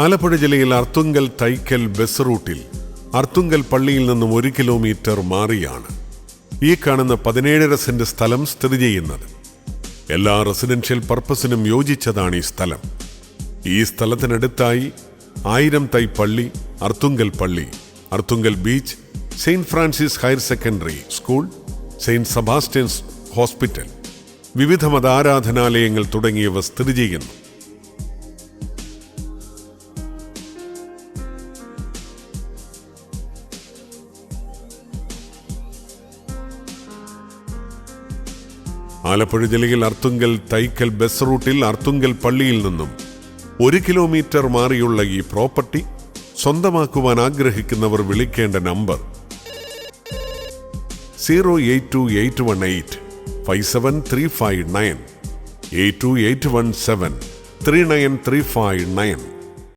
ആലപ്പുഴ ജില്ലയിൽ അർത്തുങ്കൽ തൈക്കൽ ബസ് റൂട്ടിൽ അർത്തുങ്കൽ പള്ളിയിൽ നിന്നും 1 കിലോമീറ്റർ മാറിയാണ് ഈ കാണുന്ന 17.5 സെന്റ് സ്ഥലം സ്ഥിതി ചെയ്യുന്നത്. എല്ലാ റെസിഡൻഷ്യൽ പർപ്പസിനും യോജിച്ചതാണ് ഈ സ്ഥലം. ഈ സ്ഥലത്തിനടുത്തായി 1000 തൈ പള്ളി, അർത്തുങ്കൽ പള്ളി, Arthunkal beach, Saint Francis higher secondary school, Saint Sebastian's hospital, വിവിധ മതാരാധനാലയങ്ങൾ തുടങ്ങിയവ സ്ഥിതി ചെയ്യുന്നു. ആലപ്പുഴ ജില്ലയിൽ അർത്തുങ്കൽ തൈക്കൽ ബസ് റൂട്ടിൽ അർത്തുങ്കൽ പള്ളിയിൽ നിന്നും 1 കിലോമീറ്റർ മാറിയുള്ള ഈ പ്രോപ്പർട്ടി സ്വന്തമാക്കുവാൻ ആഗ്രഹിക്കുന്നവർ വിളിക്കേണ്ട നമ്പർ 08281857359 82817 39359.